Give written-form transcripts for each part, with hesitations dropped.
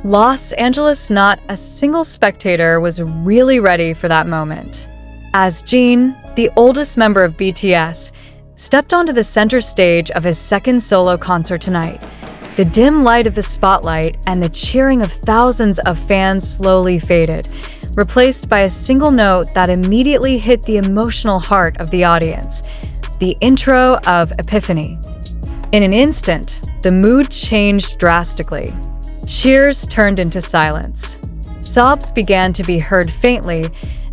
Los Angeles, not a single spectator was really ready for that moment. As Jin, the oldest member of BTS, stepped onto the center stage of his second solo concert tonight, the dim light of the spotlight and the cheering of thousands of fans slowly faded, replaced by a single note that immediately hit the emotional heart of the audience: the intro of Epiphany. In an instant, the mood changed drastically. Cheers turned into silence. Sobs began to be heard faintly,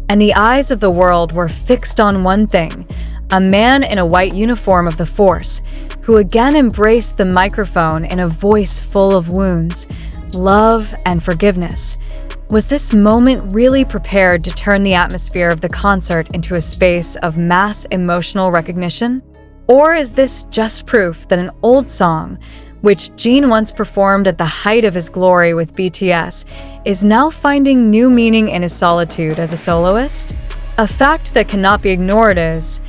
and the eyes of the world were fixed on one thing: a man in a white uniform of the Force, who again embraced the microphone in a voice full of wounds, love, and forgiveness. Was this moment really prepared to turn the atmosphere of the concert into a space of mass emotional recognition? Or is this just proof that an old song, which Jin once performed at the height of his glory with BTS, is now finding new meaning in his solitude as a soloist? A fact that cannot be ignored is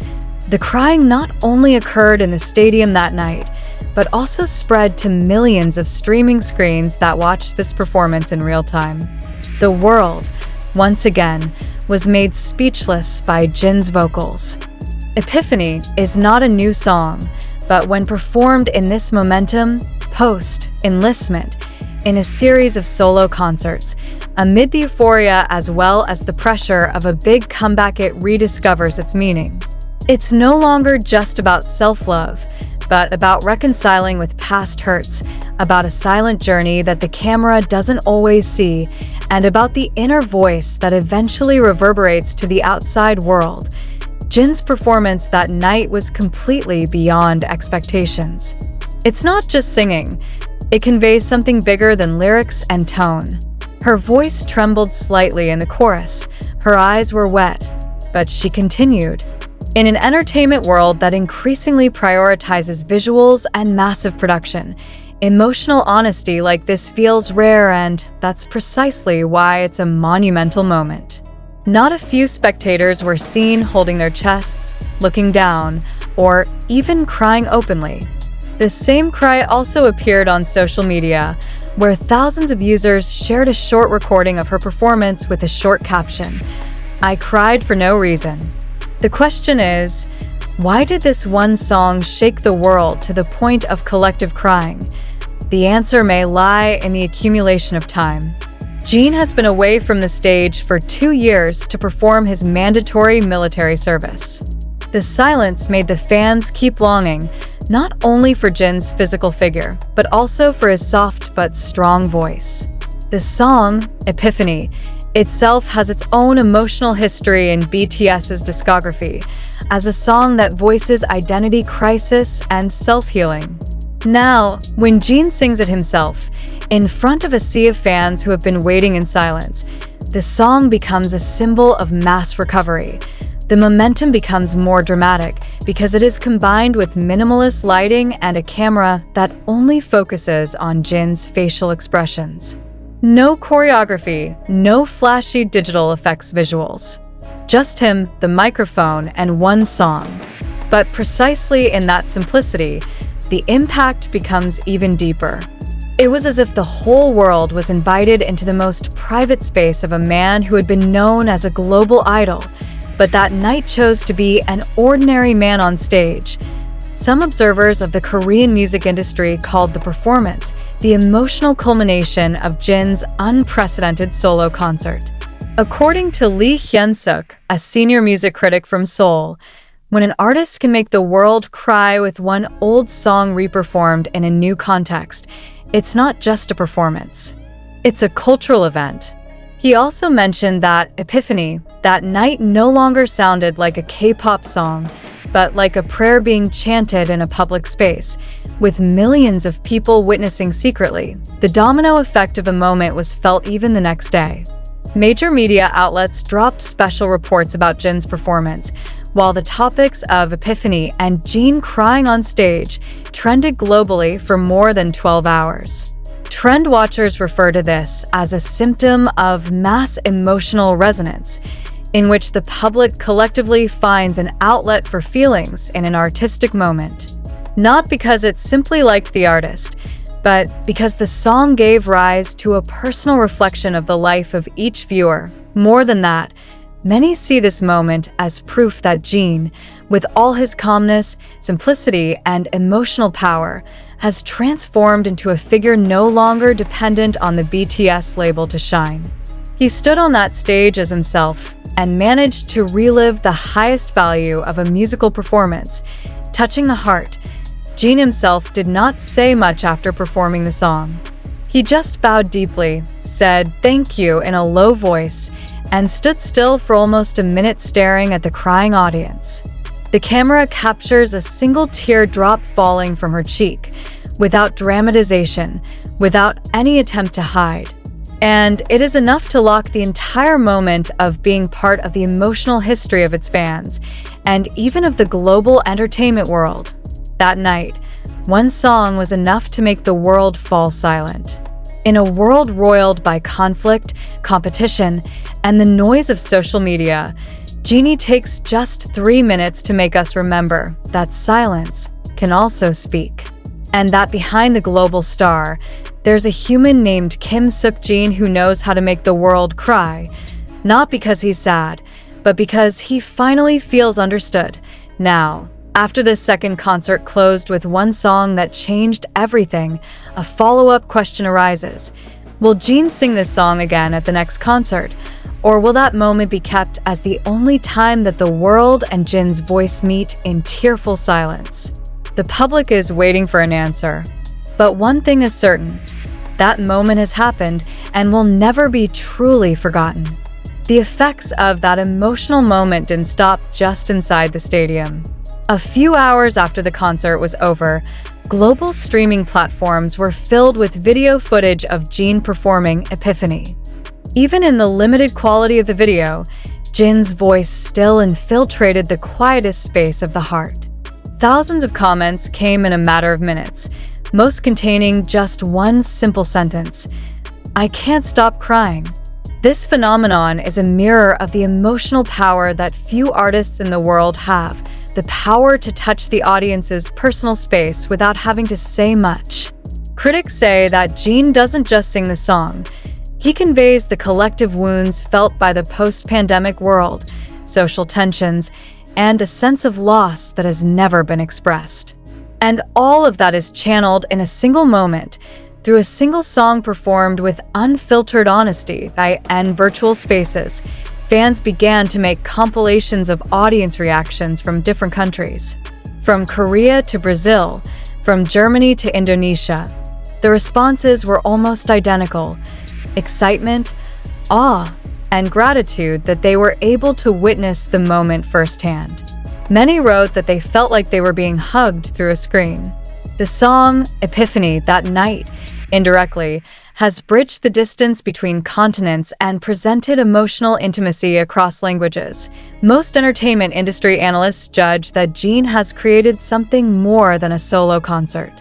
the crying not only occurred in the stadium that night, but also spread to millions of streaming screens that watched this performance in real time. The world, once again, was made speechless by Jin's vocals. Epiphany is not a new song, but when performed in this momentum, post-enlistment, in a series of solo concerts, amid the euphoria as well as the pressure of a big comeback, it rediscovers its meaning. It's no longer just about self-love, but about reconciling with past hurts, about a silent journey that the camera doesn't always see, and about the inner voice that eventually reverberates to the outside world. Jin's performance that night was completely beyond expectations. It's not just singing. It conveys something bigger than lyrics and tone. Her voice trembled slightly in the chorus. Her eyes were wet, but she continued. In an entertainment world that increasingly prioritizes visuals and massive production, emotional honesty like this feels rare, and that's precisely why it's a monumental moment. Not a few spectators were seen holding their chests, looking down, or even crying openly. The same cry also appeared on social media, where thousands of users shared a short recording of her performance with a short caption: "I cried for no reason." The question is, why did this one song shake the world to the point of collective crying? The answer may lie in the accumulation of time. Jin has been away from the stage for 2 years to perform his mandatory military service. The silence made the fans keep longing, not only for Jin's physical figure, but also for his soft but strong voice. The song, Epiphany, itself has its own emotional history in BTS's discography, as a song that voices identity crisis and self-healing. Now, when Jin sings it himself, in front of a sea of fans who have been waiting in silence, the song becomes a symbol of mass recovery. The momentum becomes more dramatic because it is combined with minimalist lighting and a camera that only focuses on Jin's facial expressions. No choreography, no flashy digital effects visuals. Just him, the microphone, and one song. But precisely in that simplicity, the impact becomes even deeper. It was as if the whole world was invited into the most private space of a man who had been known as a global idol, but that night chose to be an ordinary man on stage. Some observers of the Korean music industry called the performance the emotional culmination of Jin's unprecedented solo concert. According to Lee Hyun-suk, a senior music critic from Seoul, when an artist can make the world cry with one old song reperformed in a new context, it's not just a performance. It's a cultural event. He also mentioned that Epiphany, that night, no longer sounded like a K-pop song, but like a prayer being chanted in a public space, with millions of people witnessing secretly. The domino effect of a moment was felt even the next day. Major media outlets dropped special reports about Jin's performance, while the topics of Epiphany and Jin crying on stage trended globally for more than 12 hours. Trend watchers refer to this as a symptom of mass emotional resonance, in which the public collectively finds an outlet for feelings in an artistic moment. Not because it simply liked the artist, but because the song gave rise to a personal reflection of the life of each viewer. More than that, many see this moment as proof that Jin, with all his calmness, simplicity, and emotional power, has transformed into a figure no longer dependent on the BTS label to shine. He stood on that stage as himself and managed to relive the highest value of a musical performance, touching the heart. Jin himself did not say much after performing the song. He just bowed deeply, said "thank you" in a low voice, and stood still for almost a minute staring at the crying audience. The camera captures a single tear drop falling from her cheek, without dramatization, without any attempt to hide. And it is enough to lock the entire moment of being part of the emotional history of its fans, and even of the global entertainment world. That night, one song was enough to make the world fall silent. In a world roiled by conflict, competition, and the noise of social media, Jin takes just 3 minutes to make us remember that silence can also speak. And that behind the global star, there's a human named Seokjin who knows how to make the world cry, not because he's sad, but because he finally feels understood. Now, after this second concert closed with one song that changed everything, a follow-up question arises. Will Jin sing this song again at the next concert? Or will that moment be kept as the only time that the world and Jin's voice meet in tearful silence? The public is waiting for an answer. But one thing is certain, that moment has happened and will never be truly forgotten. The effects of that emotional moment didn't stop just inside the stadium. A few hours after the concert was over, global streaming platforms were filled with video footage of Jin performing Epiphany. Even in the limited quality of the video, Jin's voice still infiltrated the quietest space of the heart. Thousands of comments came in a matter of minutes, most containing just one simple sentence: "I can't stop crying." This phenomenon is a mirror of the emotional power that few artists in the world have, the power to touch the audience's personal space without having to say much. Critics say that Jin doesn't just sing the song. He conveys the collective wounds felt by the post-pandemic world, social tensions, and a sense of loss that has never been expressed. And all of that is channeled in a single moment, through a single song performed with unfiltered honesty in virtual spaces. Fans began to make compilations of audience reactions from different countries. From Korea to Brazil, from Germany to Indonesia. The responses were almost identical: excitement, awe, and gratitude that they were able to witness the moment firsthand. Many wrote that they felt like they were being hugged through a screen. The song Epiphany that night, indirectly, has bridged the distance between continents and presented emotional intimacy across languages. Most entertainment industry analysts judge that Jin has created something more than a solo concert.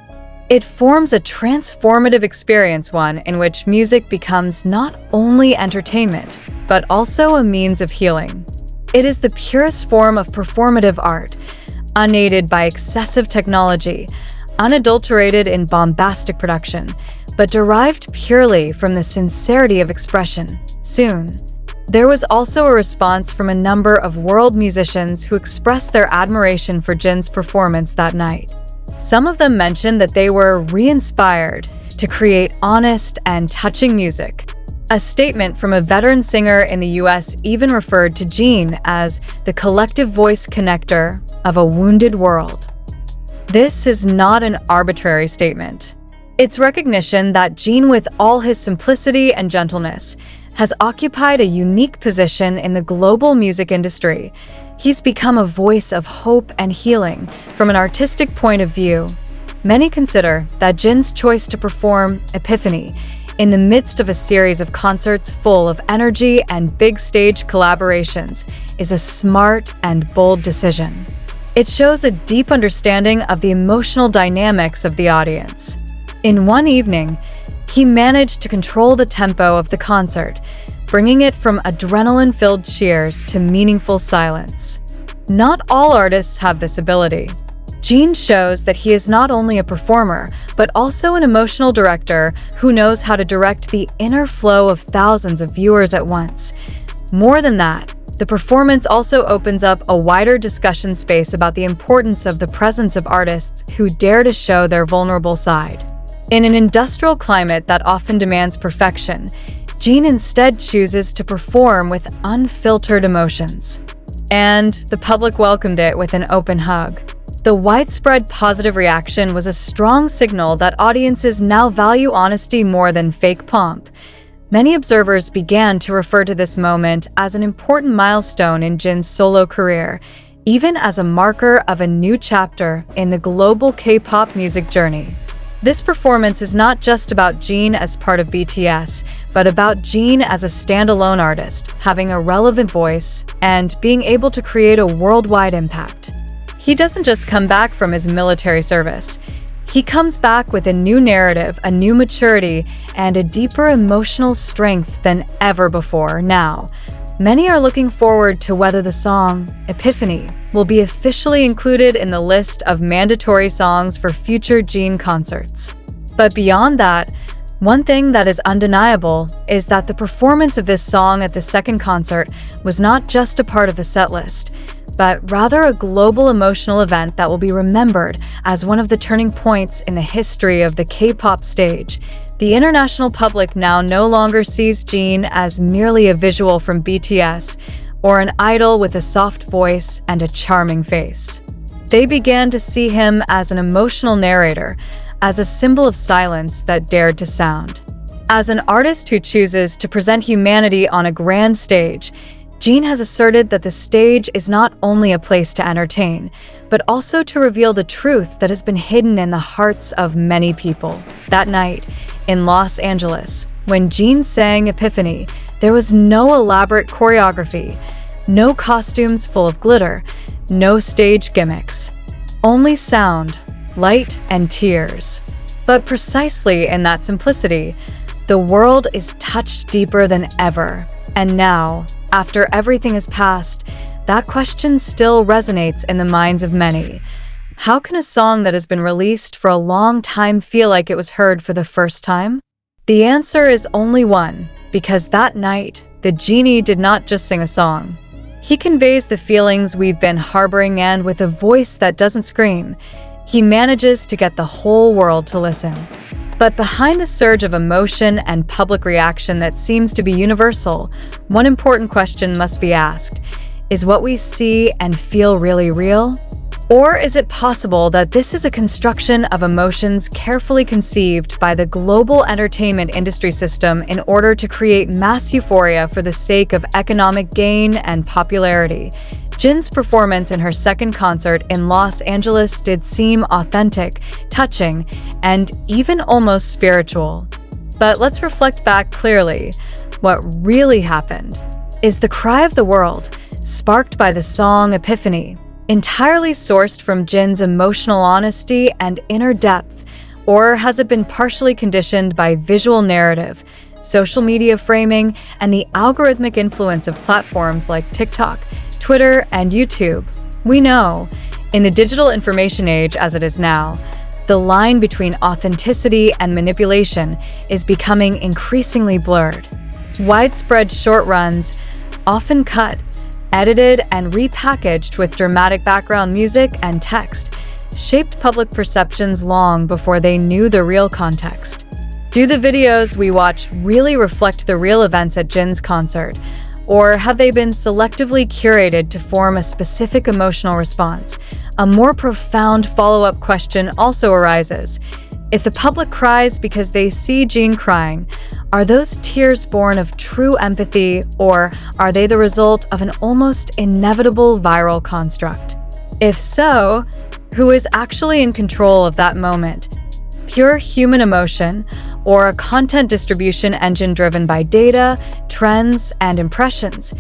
It forms a transformative experience, one in which music becomes not only entertainment, but also a means of healing. It is the purest form of performative art, unaided by excessive technology, unadulterated in bombastic production, but derived purely from the sincerity of expression. Soon, there was also a response from a number of world musicians who expressed their admiration for Jin's performance that night. Some of them mentioned that they were re-inspired to create honest and touching music. A statement from a veteran singer in the US even referred to Jin as the collective voice connector of a wounded world. This is not an arbitrary statement. It's recognition that Jin, with all his simplicity and gentleness, has occupied a unique position in the global music industry. He's become a voice of hope and healing from an artistic point of view. Many consider that Jin's choice to perform Epiphany in the midst of a series of concerts full of energy and big stage collaborations is a smart and bold decision. It shows a deep understanding of the emotional dynamics of the audience. In one evening, he managed to control the tempo of the concert, bringing it from adrenaline-filled cheers to meaningful silence. Not all artists have this ability. Jin shows that he is not only a performer, but also an emotional director who knows how to direct the inner flow of thousands of viewers at once. More than that, the performance also opens up a wider discussion space about the importance of the presence of artists who dare to show their vulnerable side. In an industrial climate that often demands perfection, Jin instead chooses to perform with unfiltered emotions. And the public welcomed it with an open hug. The widespread positive reaction was a strong signal that audiences now value honesty more than fake pomp. Many observers began to refer to this moment as an important milestone in Jin's solo career, even as a marker of a new chapter in the global K-pop music journey. This performance is not just about Jin as part of BTS, but about Jin as a standalone artist, having a relevant voice and being able to create a worldwide impact. He doesn't just come back from his military service. He comes back with a new narrative, a new maturity, and a deeper emotional strength than ever before now. Many are looking forward to whether the song, Epiphany, will be officially included in the list of mandatory songs for future Jin concerts. But beyond that, one thing that is undeniable is that the performance of this song at the second concert was not just a part of the setlist, but rather a global emotional event that will be remembered as one of the turning points in the history of the K-pop stage. The international public now no longer sees Jin as merely a visual from BTS or an idol with a soft voice and a charming face. They began to see him as an emotional narrator, as a symbol of silence that dared to sound. As an artist who chooses to present humanity on a grand stage, Jin has asserted that the stage is not only a place to entertain, but also to reveal the truth that has been hidden in the hearts of many people. That night, in Los Angeles, when Jin sang Epiphany, there was no elaborate choreography, no costumes full of glitter, no stage gimmicks. Only sound, light, and tears. But precisely in that simplicity, the world is touched deeper than ever. And now, after everything is past, that question still resonates in the minds of many. How can a song that has been released for a long time feel like it was heard for the first time? The answer is only one, because that night, the genie did not just sing a song. He conveys the feelings we've been harboring, and with a voice that doesn't scream, he manages to get the whole world to listen. But behind the surge of emotion and public reaction that seems to be universal, one important question must be asked. Is what we see and feel really real? Or is it possible that this is a construction of emotions carefully conceived by the global entertainment industry system in order to create mass euphoria for the sake of economic gain and popularity? Jin's performance in her second concert in Los Angeles did seem authentic, touching, and even almost spiritual. But let's reflect back clearly. What really happened is the cry of the world, sparked by the song Epiphany, entirely sourced from Jin's emotional honesty and inner depth, or has it been partially conditioned by visual narrative, social media framing, and the algorithmic influence of platforms like TikTok, Twitter, and YouTube? We know, in the digital information age as it is now, the line between authenticity and manipulation is becoming increasingly blurred. Widespread short runs, often cut, edited, and repackaged with dramatic background music and text, shaped public perceptions long before they knew the real context. Do the videos we watch really reflect the real events at Jin's concert? Or have they been selectively curated to form a specific emotional response? A more profound follow-up question also arises. If the public cries because they see Jin crying, are those tears born of true empathy, or are they the result of an almost inevitable viral construct? If so, who is actually in control of that moment? Pure human emotion, or a content distribution engine driven by data, trends, and impressions?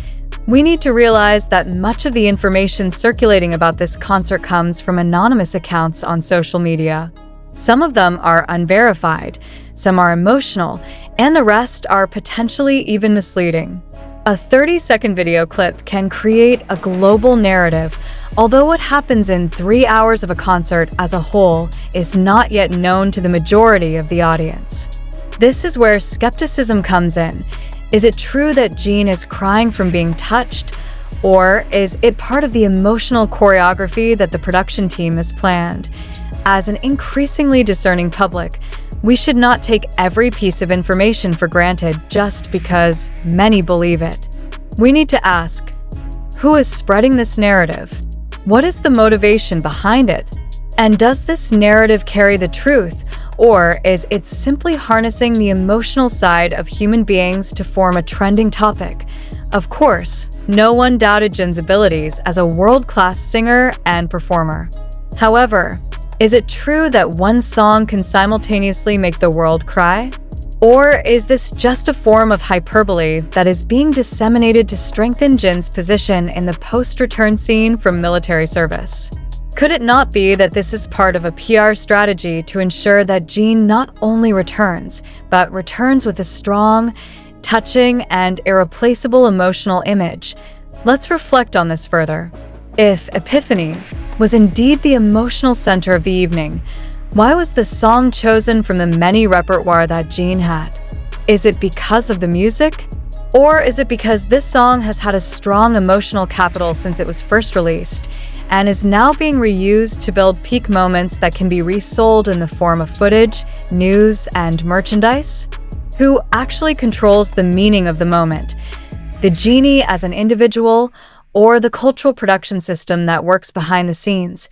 We need to realize that much of the information circulating about this concert comes from anonymous accounts on social media. Some of them are unverified, some are emotional, and the rest are potentially even misleading. A A 30-second video clip can create a global narrative, although what happens in 3 hours of a concert as a whole is not yet known to the majority of the audience. This is where skepticism comes in. Is it true that Jin is crying from being touched? Or is it part of the emotional choreography that the production team has planned? As an increasingly discerning public, we should not take every piece of information for granted just because many believe it. We need to ask, who is spreading this narrative? What is the motivation behind it? And does this narrative carry the truth? Or is it simply harnessing the emotional side of human beings to form a trending topic? Of course, no one doubted Jin's abilities as a world-class singer and performer. However, is it true that one song can simultaneously make the world cry? Or is this just a form of hyperbole that is being disseminated to strengthen Jin's position in the post-return scene from military service? Could it not be that this is part of a PR strategy to ensure that Jin not only returns, but returns with a strong, touching, and irreplaceable emotional image? Let's reflect on this further. If Epiphany was indeed the emotional center of the evening, why was the song chosen from the many repertoire that Jin had? Is it because of the music? Or is it because this song has had a strong emotional capital since it was first released, and is now being reused to build peak moments that can be resold in the form of footage, news, and merchandise? Who actually controls the meaning of the moment? The genie as an individual, or the cultural production system that works behind the scenes?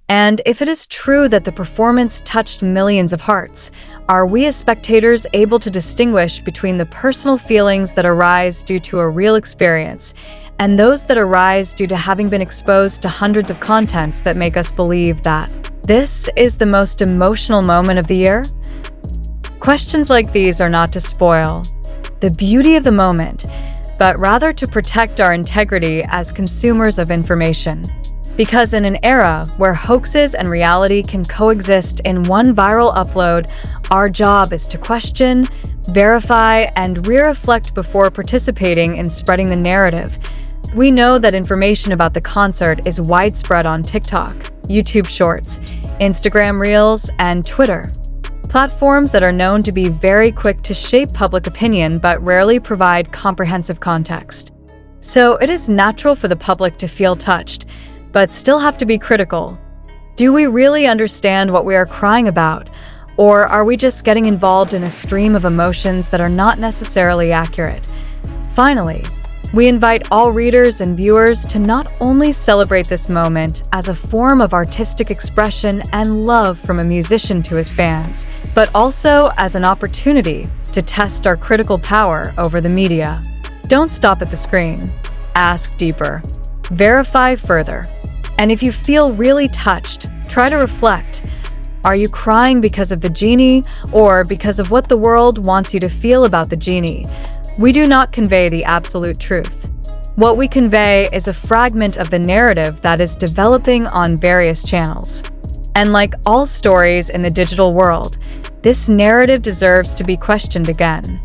And if it is true that the performance touched millions of hearts, are we as spectators able to distinguish between the personal feelings that arise due to a real experience and those that arise due to having been exposed to hundreds of contents that make us believe that this is the most emotional moment of the year? Questions like these are not to spoil the beauty of the moment, but rather to protect our integrity as consumers of information. Because in an era where hoaxes and reality can coexist in one viral upload, our job is to question, verify, and re-reflect before participating in spreading the narrative. We know that information about the concert is widespread on TikTok, YouTube Shorts, Instagram Reels, and Twitter. Platforms that are known to be very quick to shape public opinion but rarely provide comprehensive context. So it is natural for the public to feel touched, but still have to be critical. Do we really understand what we are crying about? Or are we just getting involved in a stream of emotions that are not necessarily accurate? Finally, we invite all readers and viewers to not only celebrate this moment as a form of artistic expression and love from a musician to his fans, but also as an opportunity to test our critical power over the media. Don't stop at the screen. Ask deeper. Verify further. And if you feel really touched, try to reflect. Are you crying because of the genie or because of what the world wants you to feel about the genie? We do not convey the absolute truth. What we convey is a fragment of the narrative that is developing on various channels. And like all stories in the digital world, this narrative deserves to be questioned again.